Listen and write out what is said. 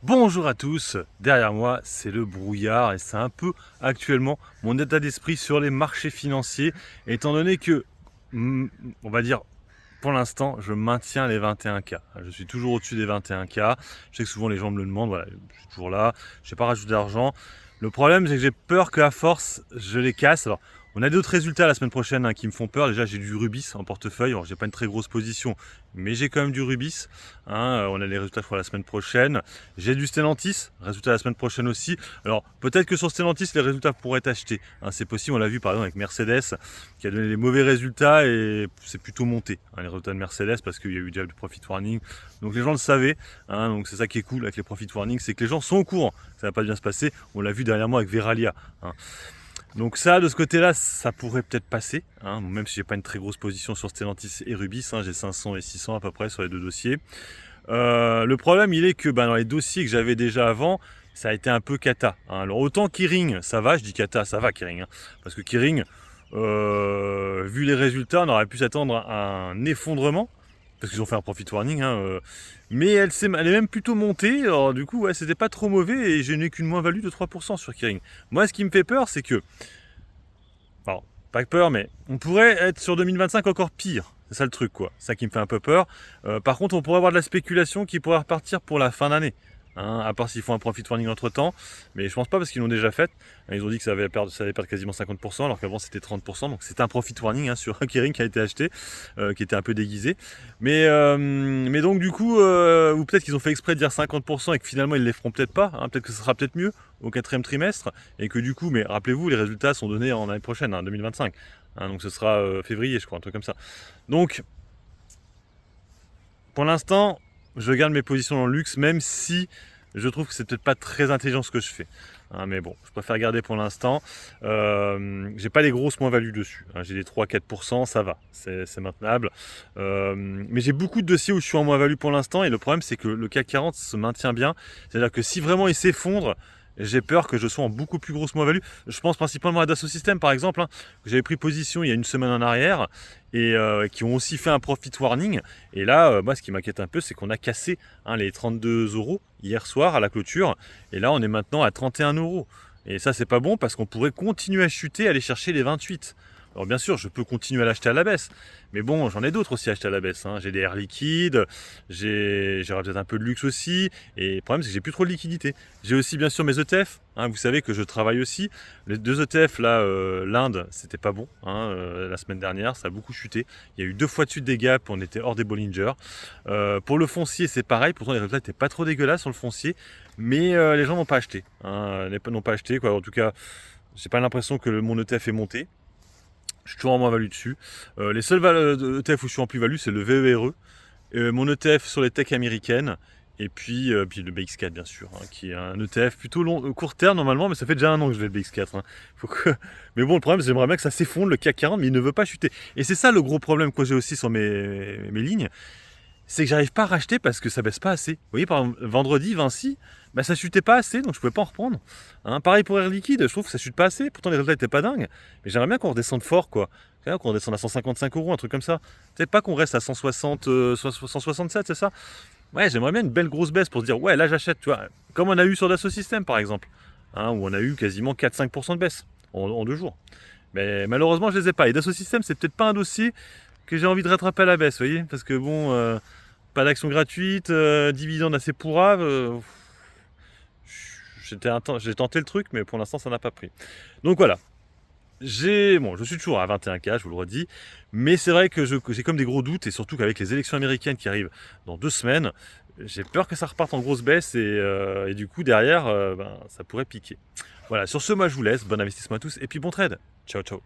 Bonjour à tous, derrière moi c'est le brouillard et c'est un peu actuellement mon état d'esprit sur les marchés financiers étant donné que, on va dire, pour l'instant je maintiens les 21K. Je suis toujours au-dessus des 21K, je sais que souvent les gens me le demandent, voilà, je suis toujours là, je n'ai pas rajouté d'argent. Le problème c'est que j'ai peur qu'à force je les casse. Alors, on a d'autres résultats la semaine prochaine qui me font peur. Déjà, j'ai du Rubis en portefeuille. Alors, j'ai pas une très grosse position, mais j'ai quand même du Rubis. On a les résultats, je crois, la semaine prochaine. J'ai du Stellantis, résultat la semaine prochaine aussi. Alors, peut-être que sur Stellantis, les résultats pourraient être achetés. C'est possible. On l'a vu par exemple avec Mercedes, qui a donné les mauvais résultats et c'est plutôt monté. Les résultats de Mercedes parce qu'il y a eu déjà du profit warning. Donc, les gens le savaient. Donc, c'est ça qui est cool avec les profit warning, c'est que les gens sont au courant. Ça va pas bien se passer. On l'a vu derrière moi avec Veralia. Donc ça, de ce côté-là, ça pourrait peut-être passer, même si j'ai pas une très grosse position sur Stellantis et Rubis, j'ai 500 et 600 à peu près sur les deux dossiers. Le problème, il est que dans les dossiers que j'avais déjà avant, ça a été un peu cata. Alors autant Kering, ça va, je dis cata, ça va Kering, parce que Kering, vu les résultats, on aurait pu s'attendre à un effondrement, parce qu'ils ont fait un profit warning, mais elle est même plutôt montée, alors du coup, ouais, c'était pas trop mauvais, et je n'ai qu'une moins-value de 3% sur Kering. Moi, ce qui me fait peur, c'est que, alors, pas peur, mais on pourrait être sur 2025 encore pire. C'est ça le truc, quoi. C'est ça qui me fait un peu peur. Par contre, on pourrait avoir de la spéculation qui pourrait repartir pour la fin d'année. À part s'ils font un profit warning entre temps. Mais je pense pas parce qu'ils l'ont déjà fait. Ils ont dit que ça allait perdre quasiment 50%, alors qu'avant c'était 30%. Donc c'est un profit warning sur un Kering qui a été acheté, qui était un peu déguisé. Mais donc du coup, ou peut-être qu'ils ont fait exprès de dire 50% et que finalement ils les feront peut-être pas. Peut-être que ce sera peut-être mieux au quatrième trimestre. Et que du coup, mais rappelez-vous, les résultats sont donnés en année prochaine, 2025. Donc ce sera février, je crois, un truc comme ça. Donc, pour l'instant, je garde mes positions dans le luxe, même si je trouve que c'est peut-être pas très intelligent ce que je fais. Mais bon, je préfère garder pour l'instant. J'ai pas des grosses moins-values dessus. J'ai des 3-4%, ça va, c'est maintenable. Mais j'ai beaucoup de dossiers où je suis en moins-value pour l'instant, et le problème c'est que le CAC 40 se maintient bien. C'est-à-dire que si vraiment il s'effondre, j'ai peur que je sois en beaucoup plus grosse moins-value. Je pense principalement à Dassault Systèmes par exemple, que j'avais pris position il y a une semaine en arrière, et qui ont aussi fait un profit warning. Et là, moi ce qui m'inquiète un peu, c'est qu'on a cassé les 32 € hier soir à la clôture, et là on est maintenant à 31 €. Et ça c'est pas bon parce qu'on pourrait continuer à chuter, aller chercher les 28. Alors bien sûr, je peux continuer à l'acheter à la baisse, mais bon, j'en ai d'autres aussi à acheter à la baisse. J'ai des Air Liquide, j'ai peut-être un peu de luxe aussi, et le problème c'est que j'ai plus trop de liquidité. J'ai aussi bien sûr mes ETF, vous savez que je travaille aussi. Les deux ETF là, l'Inde, c'était pas bon, la semaine dernière, ça a beaucoup chuté. Il y a eu 2 fois de suite des gaps, on était hors des Bollinger. Pour le foncier, c'est pareil, pourtant les résultats n'étaient pas trop dégueulasses sur le foncier, mais les gens n'ont pas acheté. N'ont pas acheté, quoi. En tout cas, j'ai pas l'impression que mon ETF est monté. Je suis toujours en moins-value dessus. Les seuls ETF où je suis en plus-value, c'est le VERE, mon ETF sur les techs américaines, et puis le BX4 bien sûr, qui est un ETF plutôt court terme normalement, mais ça fait déjà un an que je l'ai le BX4. Mais bon, le problème, j'aimerais bien que ça s'effondre, le CAC 40, mais il ne veut pas chuter. Et c'est ça le gros problème que j'ai aussi sur mes lignes, c'est que j'arrive pas à racheter parce que ça baisse pas assez. Vous voyez, par exemple, vendredi, Vinci, ça chutait pas assez, donc je pouvais pas en reprendre. Pareil pour Air Liquide, je trouve que ça chute pas assez, pourtant les résultats étaient pas dingues, mais j'aimerais bien qu'on redescende fort, quoi. Qu'on redescende à 155 €, un truc comme ça. Peut-être pas qu'on reste à 160, 167, c'est ça? Ouais, j'aimerais bien une belle grosse baisse pour se dire, ouais, là j'achète, tu vois, comme on a eu sur Dassault Systèmes, par exemple, où on a eu quasiment 4-5% de baisse en 2 jours. Mais malheureusement, je les ai pas. Et Dassault Systèmes, c'est peut-être pas un dossier que j'ai envie de rattraper à la baisse, vous voyez, parce que bon, pas d'action gratuite, dividende assez pourrave. J'ai tenté le truc, mais pour l'instant, ça n'a pas pris. Donc voilà. Je suis toujours à 21K, je vous le redis, mais c'est vrai que j'ai comme des gros doutes, et surtout qu'avec les élections américaines qui arrivent dans 2 semaines, j'ai peur que ça reparte en grosse baisse, et du coup derrière, ça pourrait piquer. Voilà, sur ce, moi je vous laisse, bon investissement à tous, et puis bon trade. Ciao, ciao.